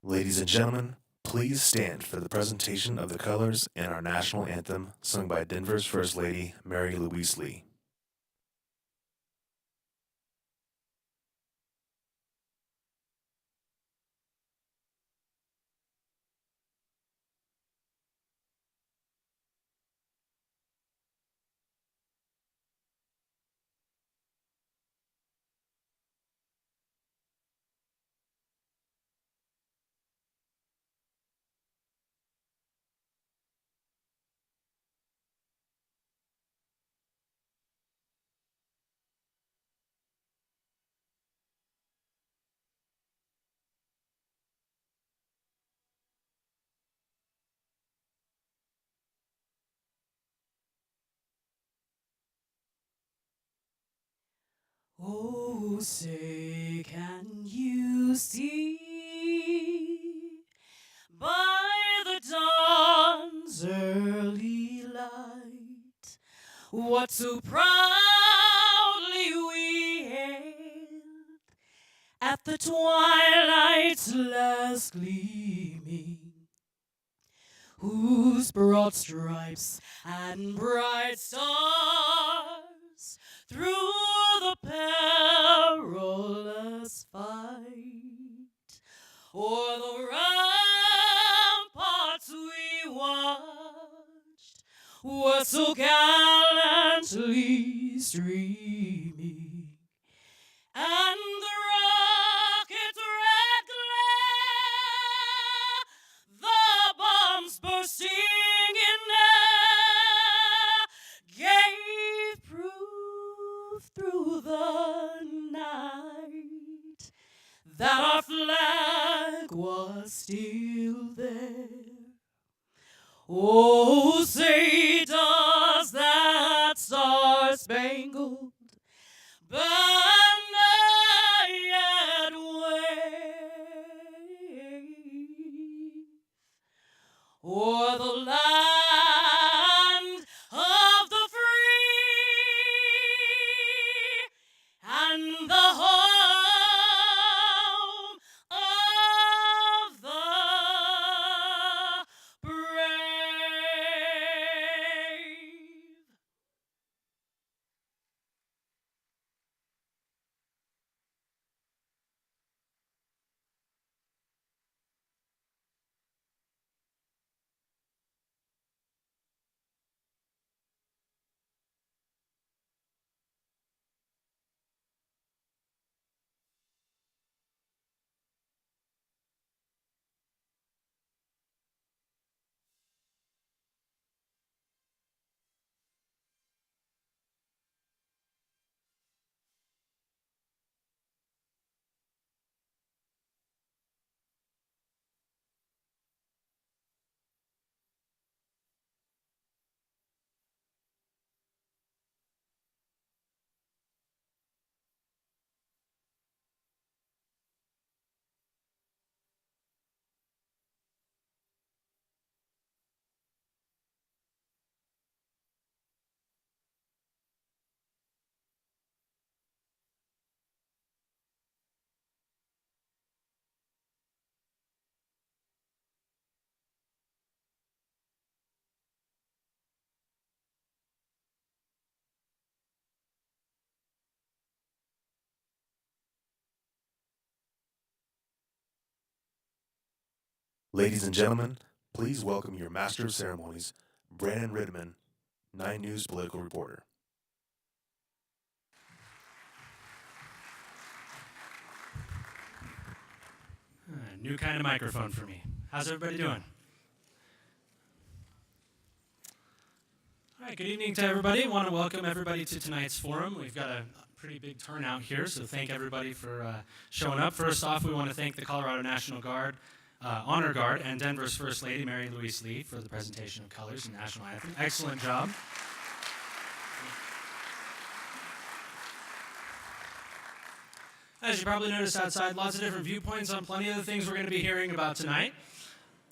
Ladies and gentlemen, please stand for the presentation of the colors and our national anthem sung by Denver's First Lady, Mary Louise Lee. Oh, say, can you see by the dawn's early light what so proudly we hailed at the twilight's last gleaming, whose broad stripes and bright stars through the perilous fight o'er the ramparts we watched were so gallantly streaming, and the rocket's red glare, the bombs bursting in air, gave proof through the night that our flag was still there. Oh, say, does that star-spangled banner yet wave o'er the land of the free and the home of the brave? Ladies and gentlemen, please welcome your Master of Ceremonies, Brandon Ridman, 9 News political reporter. New kind of microphone for me. How's everybody doing? All right, good evening to everybody. I want to welcome everybody to tonight's forum. We've got a pretty big turnout here, so thank everybody for showing up. First off, we want to thank the Colorado National Guard, Honor Guard, and Denver's First Lady, Mary Louise Lee, for the presentation of colors and national anthem. Excellent job. As you probably noticed outside, lots of different viewpoints on plenty of the things we're going to be hearing about tonight.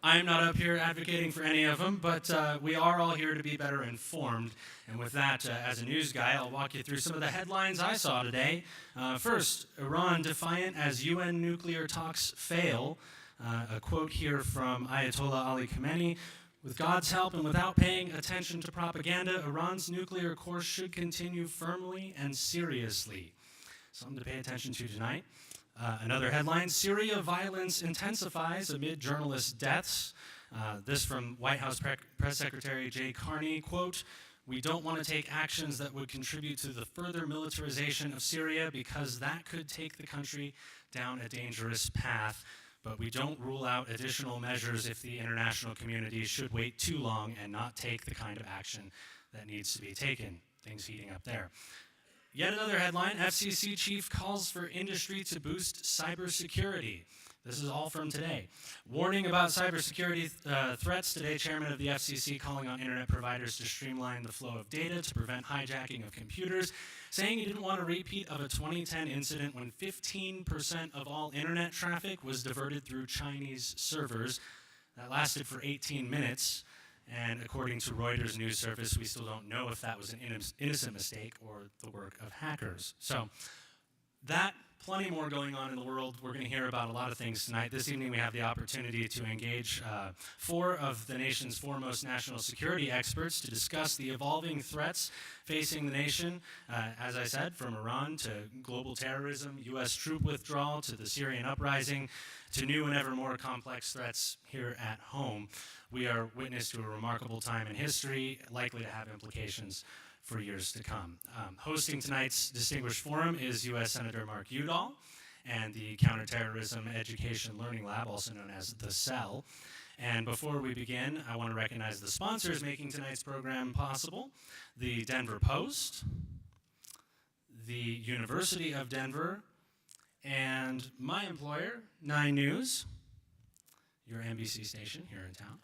I'm not up here advocating for any of them, but we are all here to be better informed. And with that, as a news guy, I'll walk you through some of the headlines I saw today. First, Iran defiant as UN nuclear talks fail. A quote here from Ayatollah Ali Khamenei: "With God's help and without paying attention to propaganda, Iran's nuclear course should continue firmly and seriously." Something to pay attention to tonight. Another headline: Syria violence intensifies amid journalist deaths. This from White House Press Secretary Jay Carney, quote, "We don't want to take actions that would contribute to the further militarization of Syria because that could take the country down a dangerous path. But we don't rule out additional measures if the international community should wait too long and not take the kind of action that needs to be taken." Things heating up there. Yet another headline: FCC chief calls for industry to boost cybersecurity. This is all from today. Warning about cybersecurity threats. Today, chairman of the FCC calling on internet providers to streamline the flow of data to prevent hijacking of computers, saying he didn't want a repeat of a 2010 incident when 15% of all internet traffic was diverted through Chinese servers. That lasted for 18 minutes. And according to Reuters news service, we still don't know if that was an innocent mistake or the work of hackers. So that, plenty more going on in the world. We're going to hear about a lot of things tonight. This evening we have the opportunity to engage 4 of the nation's foremost national security experts to discuss the evolving threats facing the nation, as I said, from Iran to global terrorism, U.S. troop withdrawal, to the Syrian uprising, to new and ever more complex threats here at home. We are witness to a remarkable time in history, likely to have implications for years to come. Hosting tonight's distinguished forum is U.S. Senator Mark Udall and the Counterterrorism Education Learning Lab, also known as the CEL. And before we begin, I want to recognize the sponsors making tonight's program possible: the Denver Post, the University of Denver, and my employer, 9 News, your NBC station here in town.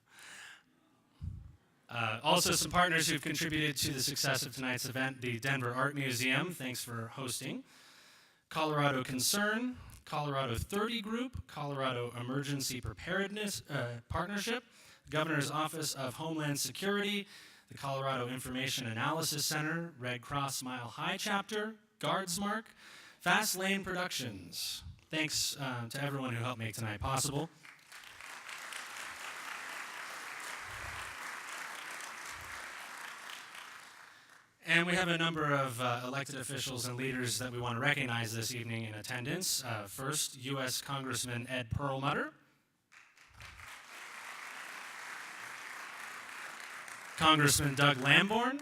Also some partners who've contributed to the success of tonight's event: the Denver Art Museum, thanks for hosting; Colorado Concern, Colorado 30 Group, Colorado Emergency Preparedness Partnership, Governor's Office of Homeland Security, the Colorado Information Analysis Center, Red Cross Mile High Chapter, Guardsmark, Fast Lane Productions. Thanks to everyone who helped make tonight possible. And we have a number of elected officials and leaders that we want to recognize this evening in attendance. First, U.S. Congressman Ed Perlmutter, Congressman Doug Lamborn,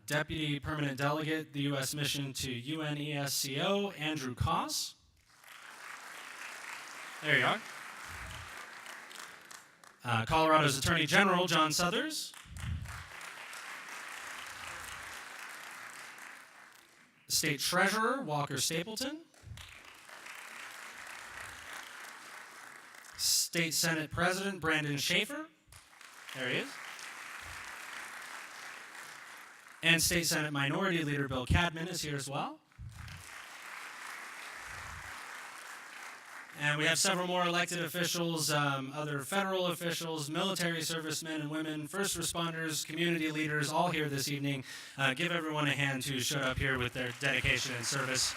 Deputy Permanent Delegate, the U.S. Mission to UNESCO, Andrew Koss. There you are. Colorado's Attorney General, John Suthers. State Treasurer, Walker Stapleton. State Senate President, Brandon Schaefer. There he is. And State Senate Minority Leader Bill Cadman is here as well. And we have several more elected officials, other federal officials, military servicemen and women, first responders, community leaders, all here this evening. Give everyone a hand who showed up here with their dedication and service.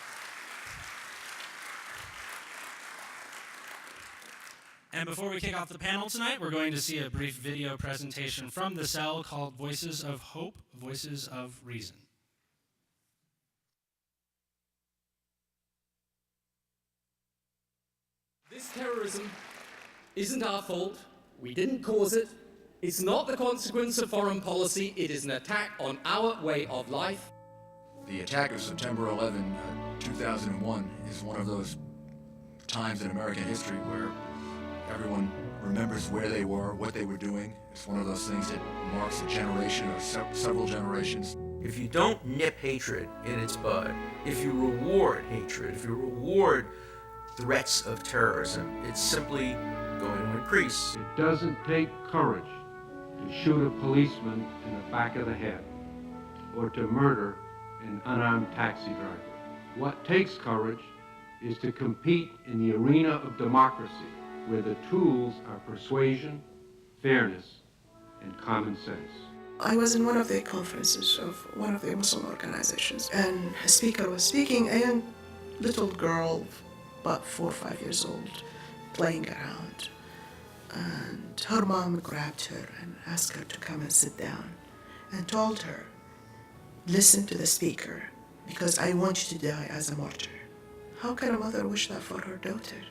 And before we kick off the panel tonight, we're going to see a brief video presentation from the CEL called Voices of Hope, Voices of Reason. This terrorism isn't our fault. We didn't cause it. It's not the consequence of foreign policy. It is an attack on our way of life. The attack of September 11, 2001 is one of those times in American history where everyone remembers where they were, what they were doing. It's one of those things that marks a generation or several generations. If you don't nip hatred in its bud, if you reward hatred, if you reward threats of terrorism, it's simply going to increase. It doesn't take courage to shoot a policeman in the back of the head or to murder an unarmed taxi driver. What takes courage is to compete in the arena of democracy, where the tools are persuasion, fairness, and common sense. I was in one of the conferences of one of the Muslim organizations, and a speaker was speaking, and little girl, about 4 or 5 years old, playing around. And her mom grabbed her and asked her to come and sit down and told her, listen to the speaker, because I want you to die as a martyr. How can a mother wish that for her daughter?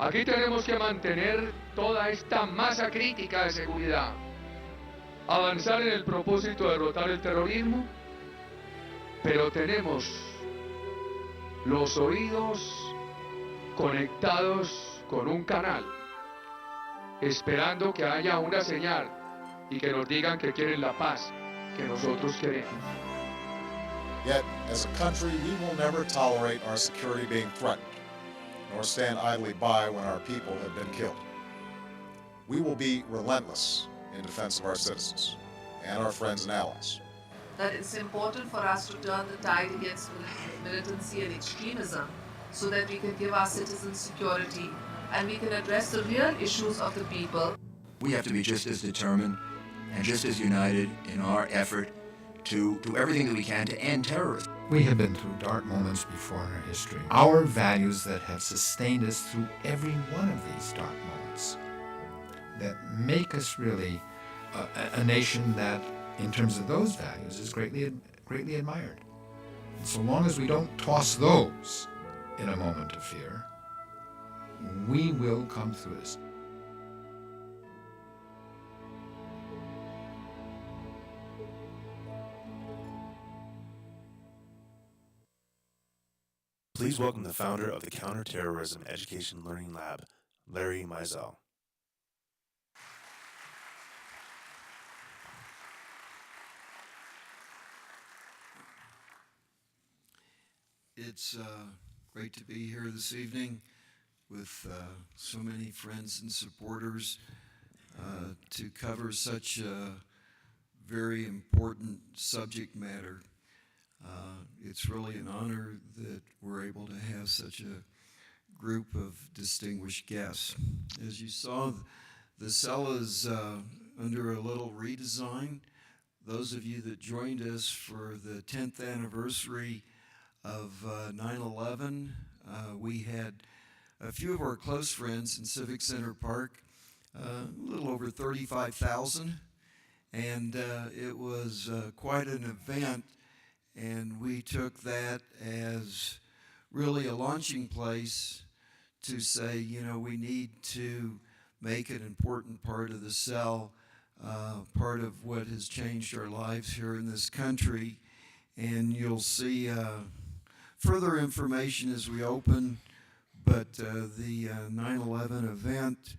Aquí tenemos que mantener toda esta masa crítica de seguridad, avanzar en el propósito de derrotar el terrorismo, pero tenemos los oídos conectados con un canal, esperando que haya una señal y que nos digan que quieren la paz que nosotros queremos. Yet, as a country, we will never tolerate our security being threatened, nor stand idly by when our people have been killed. We will be relentless in defense of our citizens and our friends and allies. That it's important for us to turn the tide against militancy and extremism so that we can give our citizens security and we can address the real issues of the people. We have to be just as determined and just as united in our effort to do everything that we can to end terrorism. We have been through dark moments before in our history. Our values that have sustained us through every one of these dark moments, that make us really a nation that, in terms of those values, is greatly admired. And so long as we don't toss those in a moment of fear, we will come through this. Please welcome the founder of the Counterterrorism Education Learning Lab, Larry Mizell. It's great to be here this evening with so many friends and supporters to cover such a very important subject matter. It's really an honor that we're able to have such a group of distinguished guests. As you saw, the cell is under a little redesign. Those of you that joined us for the 10th anniversary of 9/11, we had a few of our close friends in Civic Center Park, a little over 35,000, and it was quite an event. And we took that as really a launching place to say, you know, we need to make an important part of the cell, part of what has changed our lives here in this country. And you'll see further information as we open, but the 9/11 event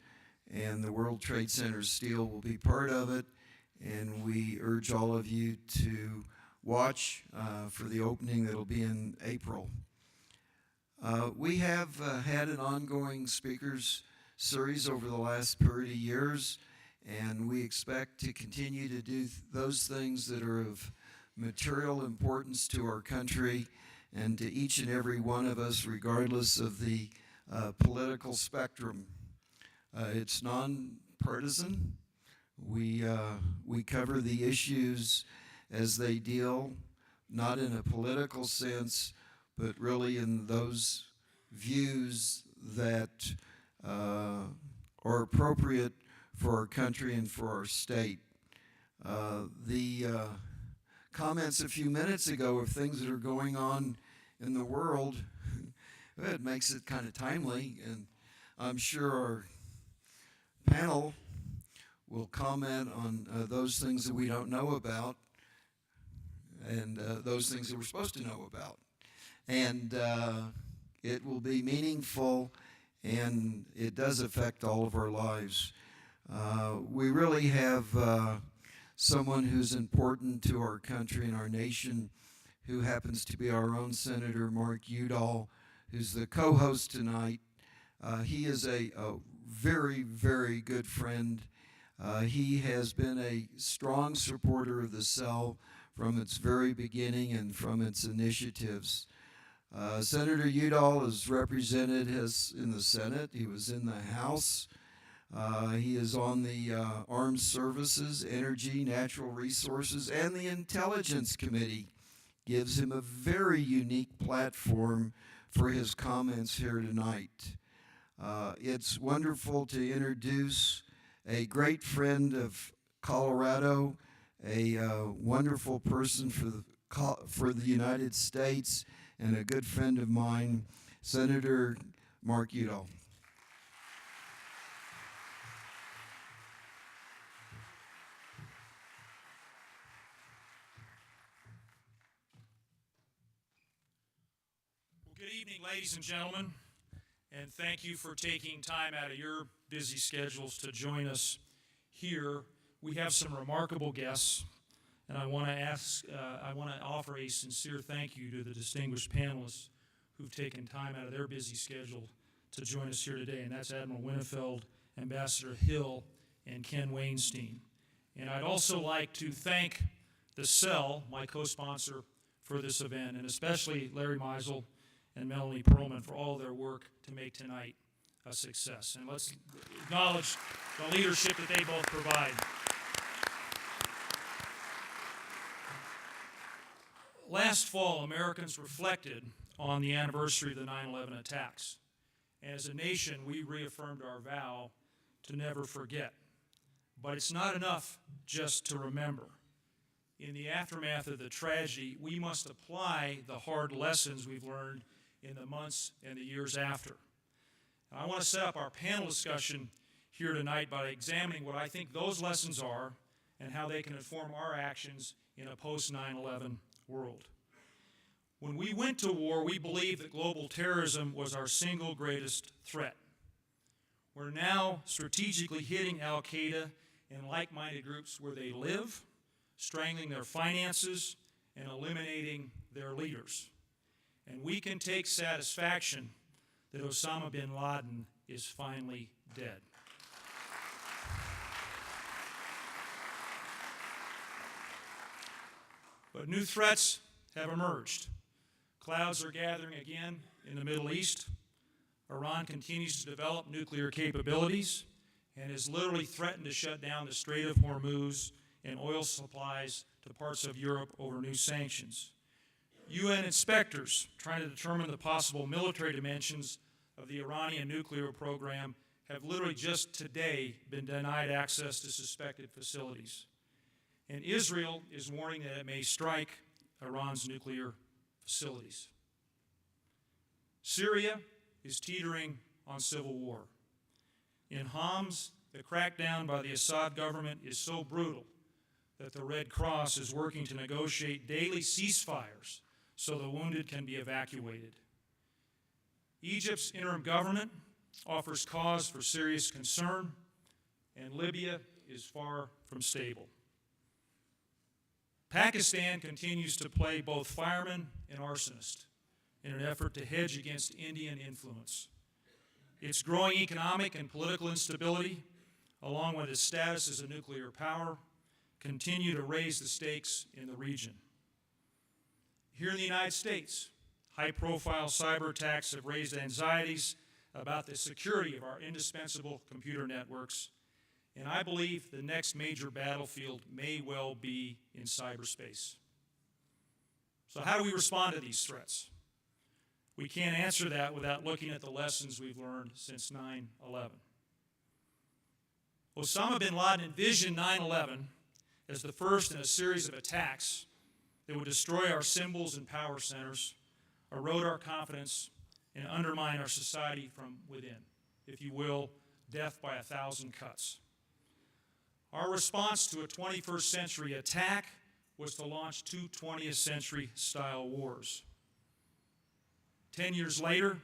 and the World Trade Center steel will be part of it. And we urge all of you to watch for the opening that'll be in April. We have had an ongoing speakers series over the last 30 years, and we expect to continue to do those things that are of material importance to our country and to each and every one of us, regardless of the political spectrum. It's nonpartisan. We cover the issues as they deal, not in a political sense, but really in those views that are appropriate for our country and for our state. The comments a few minutes ago of things that are going on in the world, it makes it kind of timely, and I'm sure our panel will comment on those things that we don't know about, and those things that we're supposed to know about. And it will be meaningful, and it does affect all of our lives. We really have someone who's important to our country and our nation, who happens to be our own Senator Mark Udall, who's the co-host tonight. He is a very, very good friend. He has been a strong supporter of the cell from its very beginning and from its initiatives. Senator Udall is represented in the Senate. He was in the House. He is on the Armed Services, Energy, Natural Resources, and the Intelligence Committee. Gives him a very unique platform for his comments here tonight. It's wonderful to introduce a great friend of Colorado, a wonderful person for the United States, and a good friend of mine, Senator Mark Udall. Good evening, ladies and gentlemen, and thank you for taking time out of your busy schedules to join us here. We have some remarkable guests, and I want to offer a sincere thank you to the distinguished panelists who've taken time out of their busy schedule to join us here today, and that's Admiral Winnefeld, Ambassador Hill, and Ken Wainstein. And I'd also like to thank the CEL, my co-sponsor for this event, and especially Larry Meisel and Melanie Perlman for all their work to make tonight a success. And let's acknowledge the leadership that they both provide. Last fall, Americans reflected on the anniversary of the 9/11 attacks. And as a nation, we reaffirmed our vow to never forget. But it's not enough just to remember. In the aftermath of the tragedy, we must apply the hard lessons we've learned in the months and the years after. I want to set up our panel discussion here tonight by examining what I think those lessons are and how they can inform our actions in a post-9/11 world. When we went to war, we believed that global terrorism was our single greatest threat. We're now strategically hitting al-Qaeda and like-minded groups where they live, strangling their finances, and eliminating their leaders. And we can take satisfaction that Osama bin Laden is finally dead. But new threats have emerged. Clouds are gathering again in the Middle East. Iran continues to develop nuclear capabilities and has literally threatened to shut down the Strait of Hormuz and oil supplies to parts of Europe over new sanctions. UN inspectors trying to determine the possible military dimensions of the Iranian nuclear program have literally just today been denied access to suspected facilities. And Israel is warning that it may strike Iran's nuclear facilities. Syria is teetering on civil war. In Homs, the crackdown by the Assad government is so brutal that the Red Cross is working to negotiate daily ceasefires so the wounded can be evacuated. Egypt's interim government offers cause for serious concern, and Libya is far from stable. Pakistan continues to play both fireman and arsonist in an effort to hedge against Indian influence. Its growing economic and political instability, along with its status as a nuclear power, continue to raise the stakes in the region. Here in the United States, high-profile cyber attacks have raised anxieties about the security of our indispensable computer networks, and I believe the next major battlefield may well be in cyberspace. So how do we respond to these threats? We can't answer that without looking at the lessons we've learned since 9/11. Osama bin Laden envisioned 9/11 as the first in a series of attacks that would destroy our symbols and power centers, erode our confidence, and undermine our society from within. If you will, death by 1,000 cuts. Our response to a 21st century attack was to launch two 20th century style wars. 10 years later,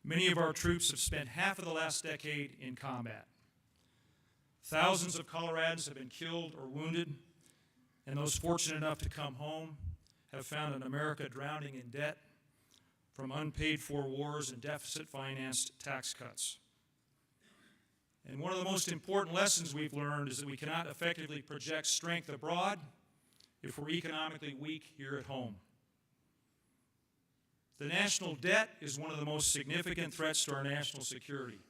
many of our troops have spent half of the last decade in combat. Thousands of Coloradans have been killed or wounded, and those fortunate enough to come home have found an America drowning in debt from unpaid-for wars and deficit-financed tax cuts. And one of the most important lessons we've learned is that we cannot effectively project strength abroad if we're economically weak here at home. The national debt is one of the most significant threats to our national security.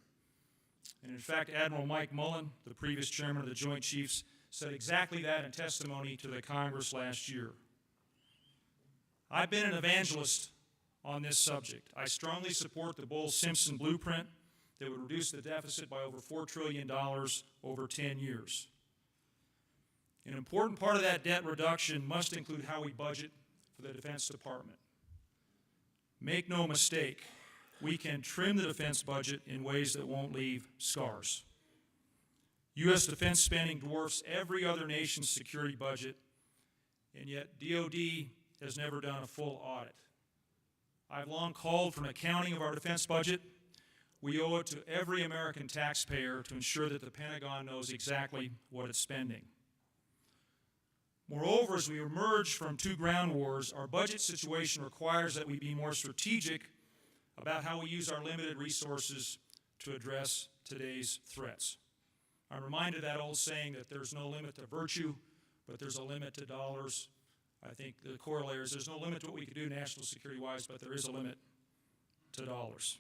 And in fact, Admiral Mike Mullen, the previous chairman of the Joint Chiefs, said exactly that in testimony to the Congress last year. I've been an evangelist on this subject. I strongly support the Bowles-Simpson blueprint that would reduce the deficit by over $4 trillion over 10 years. An important part of that debt reduction must include how we budget for the Defense Department. Make no mistake, we can trim the defense budget in ways that won't leave scars. U.S. defense spending dwarfs every other nation's security budget, and yet DoD has never done a full audit. I've long called for an accounting of our defense budget. We owe it to every American taxpayer to ensure that the Pentagon knows exactly what it's spending. Moreover, as we emerge from two ground wars, our budget situation requires that we be more strategic about how we use our limited resources to address today's threats. I'm reminded of that old saying that there's no limit to virtue, but there's a limit to dollars. I think the corollary is there's no limit to what we can do national security-wise, but there is a limit to dollars.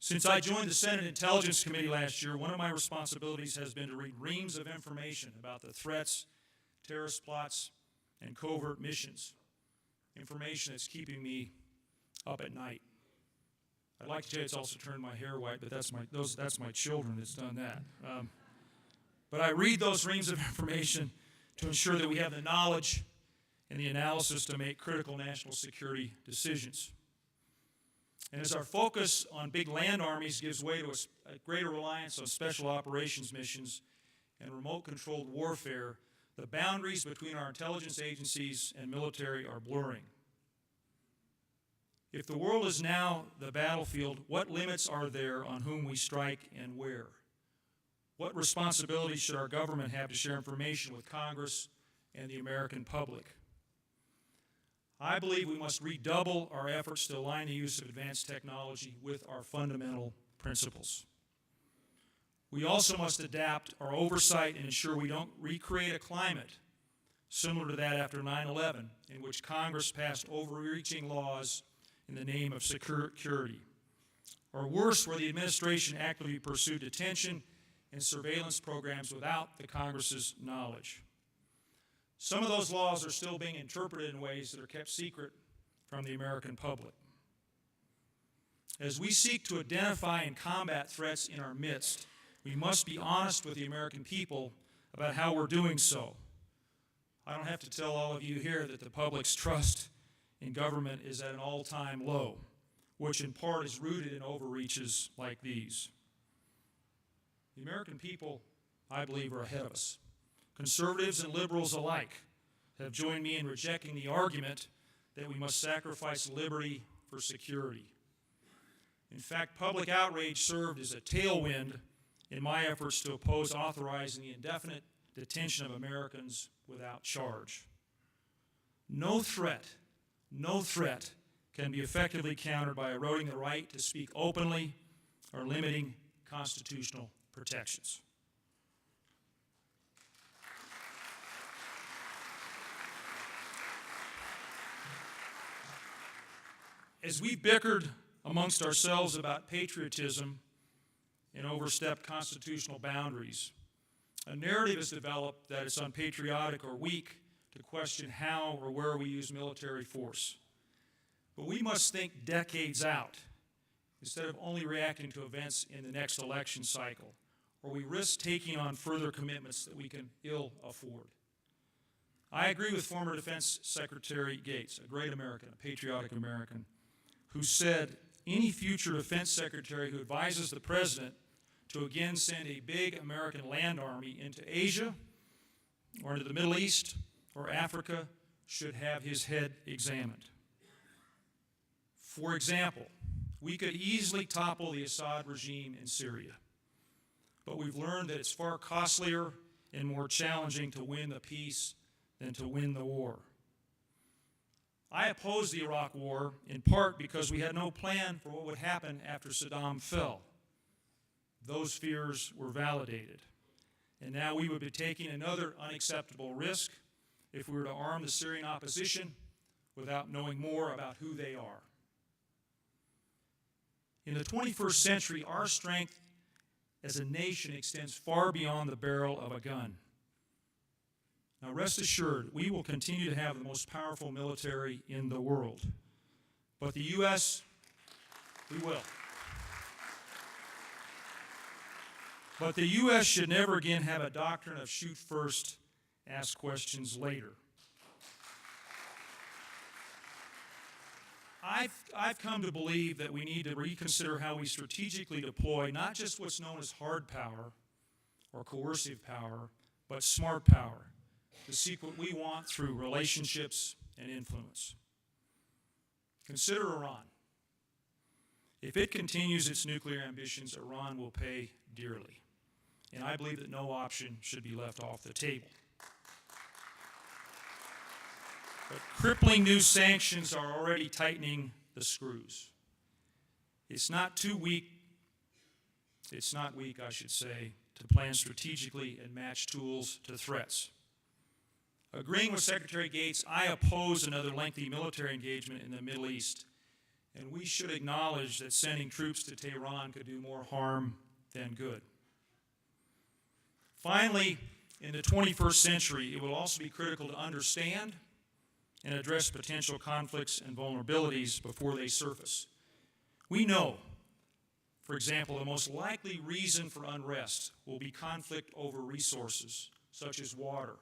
Since I joined the Senate Intelligence Committee last year, one of my responsibilities has been to read reams of information about the threats, terrorist plots, and covert missions. Information that's keeping me up at night. I'd like to tell you it's also turned my hair white, but that's my children that's done that. But I read those reams of information to ensure that we have the knowledge and the analysis to make critical national security decisions. And as our focus on big land armies gives way to a greater reliance on special operations missions and remote-controlled warfare, the boundaries between our intelligence agencies and military are blurring. If the world is now the battlefield, what limits are there on whom we strike and where? What responsibility should our government have to share information with Congress and the American public? I believe we must redouble our efforts to align the use of advanced technology with our fundamental principles. We also must adapt our oversight and ensure we don't recreate a climate similar to that after 9/11, in which Congress passed overreaching laws in the name of security, or worse, where the administration actively pursued detention and surveillance programs without the Congress's knowledge. Some of those laws are still being interpreted in ways that are kept secret from the American public. As we seek to identify and combat threats in our midst, we must be honest with the American people about how we're doing so. I don't have to tell all of you here that the public's trust in government is at an all-time low, which in part is rooted in overreaches like these. The American people, I believe, are ahead of us. Conservatives and liberals alike have joined me in rejecting the argument that we must sacrifice liberty for security. In fact, public outrage served as a tailwind in my efforts to oppose authorizing the indefinite detention of Americans without charge. No threat can be effectively countered by eroding the right to speak openly or limiting constitutional protections. As we bickered amongst ourselves about patriotism and overstepped constitutional boundaries, a narrative has developed that it's unpatriotic or weak to question how or where we use military force. But we must think decades out instead of only reacting to events in the next election cycle, or we risk taking on further commitments that we can ill afford. I agree with former Defense Secretary Gates, a great American, a patriotic American, who said any future defense secretary who advises the president to again send a big American land army into Asia or into the Middle East or Africa should have his head examined. For example, we could easily topple the Assad regime in Syria, but we've learned that it's far costlier and more challenging to win the peace than to win the war. I opposed the Iraq War in part because we had no plan for what would happen after Saddam fell. Those fears were validated. And now we would be taking another unacceptable risk if we were to arm the Syrian opposition without knowing more about who they are. In the 21st century, our strength as a nation extends far beyond the barrel of a gun. Now rest assured, we will continue to have the most powerful military in the world. But the U.S., we will. But the U.S. should never again have a doctrine of shoot first, ask questions later. I've come to believe that we need to reconsider how we strategically deploy not just what's known as hard power or coercive power, but smart power to seek what we want through relationships and influence. Consider Iran. If it continues its nuclear ambitions, Iran will pay dearly. And I believe that no option should be left off the table. But crippling new sanctions are already tightening the screws. It's not weak, I should say, to plan strategically and match tools to threats. Agreeing with Secretary Gates, I oppose another lengthy military engagement in the Middle East, and we should acknowledge that sending troops to Tehran could do more harm than good. Finally, in the 21st century, it will also be critical to understand and address potential conflicts and vulnerabilities before they surface. We know, for example, the most likely reason for unrest will be conflict over resources, such as water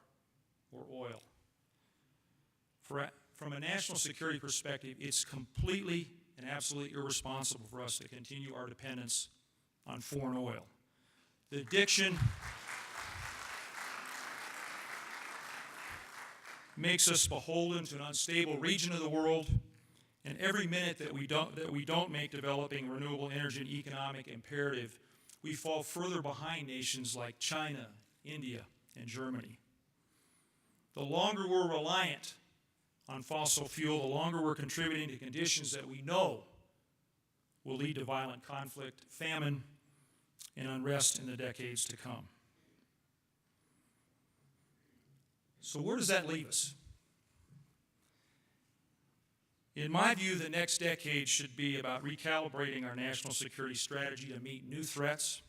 or oil. From a national security perspective, it's completely and absolutely irresponsible for us to continue our dependence on foreign oil. The addiction makes us beholden to an unstable region of the world, and every minute that we don't make developing renewable energy an economic imperative, we fall further behind nations like China, India, and Germany. The longer we're reliant on fossil fuel, the longer we're contributing to conditions that we know will lead to violent conflict, famine, and unrest in the decades to come. So where does that leave us? In my view, the next decade should be about recalibrating our national security strategy to meet new threats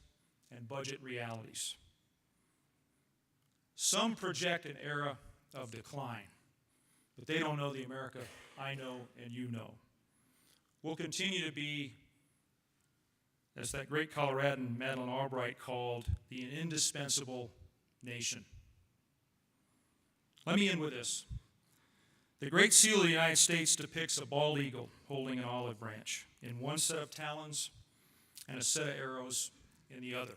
and budget realities. Some project an era of decline, but they don't know the America I know and you know. We'll continue to be, as that great Coloradan Madeleine Albright called, the indispensable nation. Let me end with this. The Great Seal of the United States depicts a bald eagle holding an olive branch in one set of talons and a set of arrows in the other.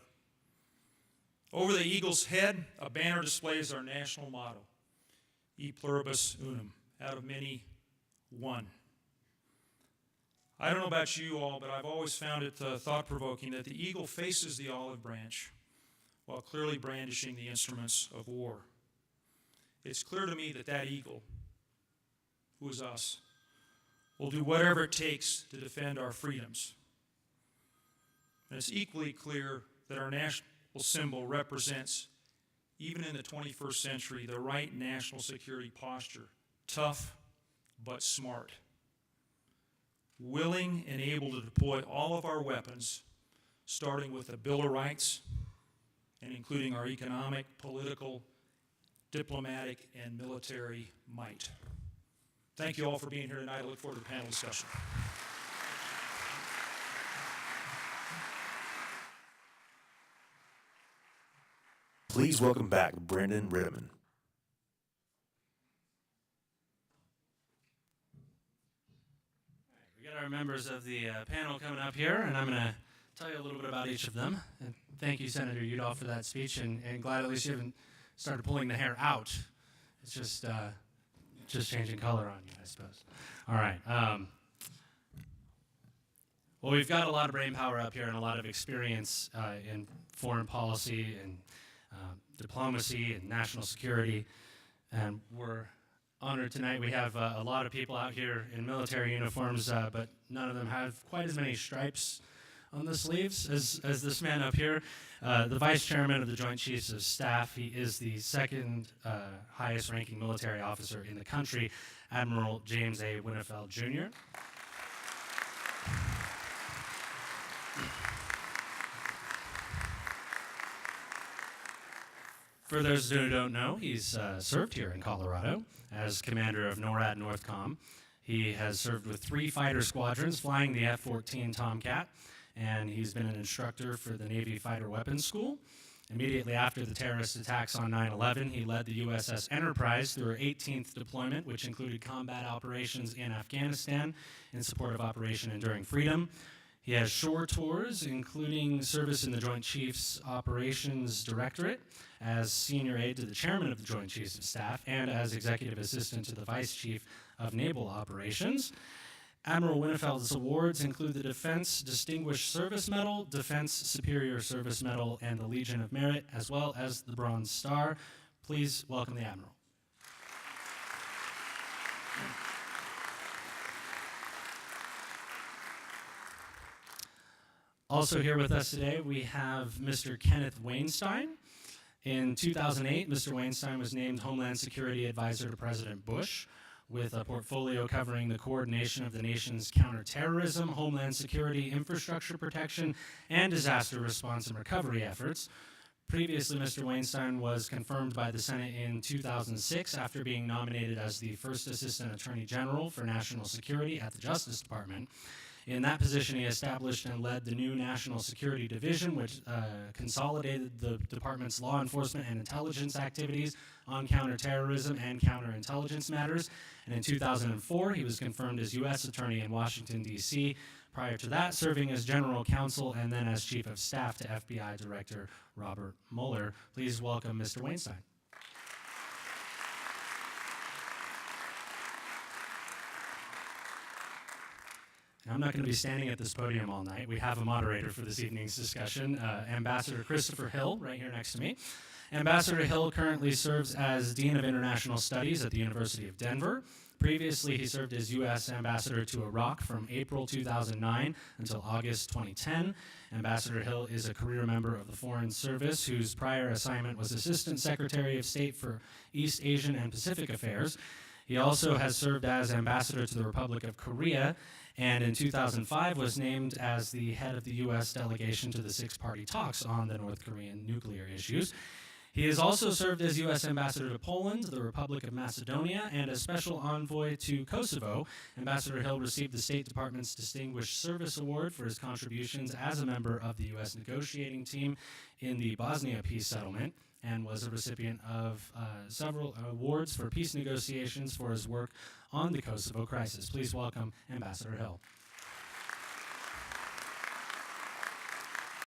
Over the eagle's head, a banner displays our national motto, E pluribus unum, out of many, one. I don't know about you all, but I've always found it thought-provoking that the eagle faces the olive branch while clearly brandishing the instruments of war. It's clear to me that that eagle, who is us, will do whatever it takes to defend our freedoms. And it's equally clear that our national symbol represents, even in the 21st century, the right national security posture, tough but smart, willing and able to deploy all of our weapons, starting with the Bill of Rights and including our economic, political, diplomatic, and military might. Thank you all for being here tonight. I look forward to the panel discussion. Please welcome back Brendan Rittiman. We got our members of the panel coming up here, and I'm going to tell you a little bit about each of them. And thank you, Senator Udall, for that speech, and glad at least you haven't started pulling the hair out. It's just changing color on you, I suppose. All right. Well, we've got a lot of brain power up here and a lot of experience in foreign policy and diplomacy and national security, and we're honored tonight. We have a lot of people out here in military uniforms, but none of them have quite as many stripes on the sleeves as this man up here. The Vice Chairman of the Joint Chiefs of Staff. He is the second highest ranking military officer in the country, Admiral James A. Winnefeld, Jr. For those who don't know, he's served here in Colorado as commander of NORAD NORTHCOM. He has served with 3 fighter squadrons, flying the F-14 Tomcat, and he's been an instructor for the Navy Fighter Weapons School. Immediately after the terrorist attacks on 9/11, he led the USS Enterprise through her 18th deployment, which included combat operations in Afghanistan in support of Operation Enduring Freedom. He has shore tours, including service in the Joint Chiefs Operations Directorate as senior aide to the chairman of the Joint Chiefs of Staff and as executive assistant to the Vice Chief of Naval Operations. Admiral Winnefeld's awards include the Defense Distinguished Service Medal, Defense Superior Service Medal, and the Legion of Merit, as well as the Bronze Star. Please welcome the Admiral. Also here with us today, we have Mr. Kenneth Weinstein. In 2008, Mr. Weinstein was named Homeland Security Advisor to President Bush, with a portfolio covering the coordination of the nation's counterterrorism, homeland security, infrastructure protection, and disaster response and recovery efforts. Previously, Mr. Weinstein was confirmed by the Senate in 2006 after being nominated as the first Assistant Attorney General for National Security at the Justice Department. In that position, he established and led the new National Security Division, which consolidated the department's law enforcement and intelligence activities on counterterrorism and counterintelligence matters. And in 2004, he was confirmed as U.S. Attorney in Washington, D.C., prior to that serving as General Counsel and then as Chief of Staff to FBI Director Robert Mueller. Please welcome Mr. Weinstein. I'm not going to be standing at this podium all night. We have a moderator for this evening's discussion, Ambassador Christopher Hill, right here next to me. Ambassador Hill currently serves as Dean of International Studies at the University of Denver. Previously, he served as U.S. Ambassador to Iraq from April 2009 until August 2010. Ambassador Hill is a career member of the Foreign Service, whose prior assignment was Assistant Secretary of State for East Asian and Pacific Affairs. He also has served as Ambassador to the Republic of Korea, and in 2005 was named as the head of the U.S. delegation to the six-party talks on the North Korean nuclear issues. He has also served as U.S. Ambassador to Poland, the Republic of Macedonia, and as Special Envoy to Kosovo. Ambassador Hill received the State Department's Distinguished Service Award for his contributions as a member of the U.S. negotiating team in the Bosnia peace settlement, and was a recipient of several awards for peace negotiations for his work on the Kosovo crisis. Please welcome Ambassador Hill.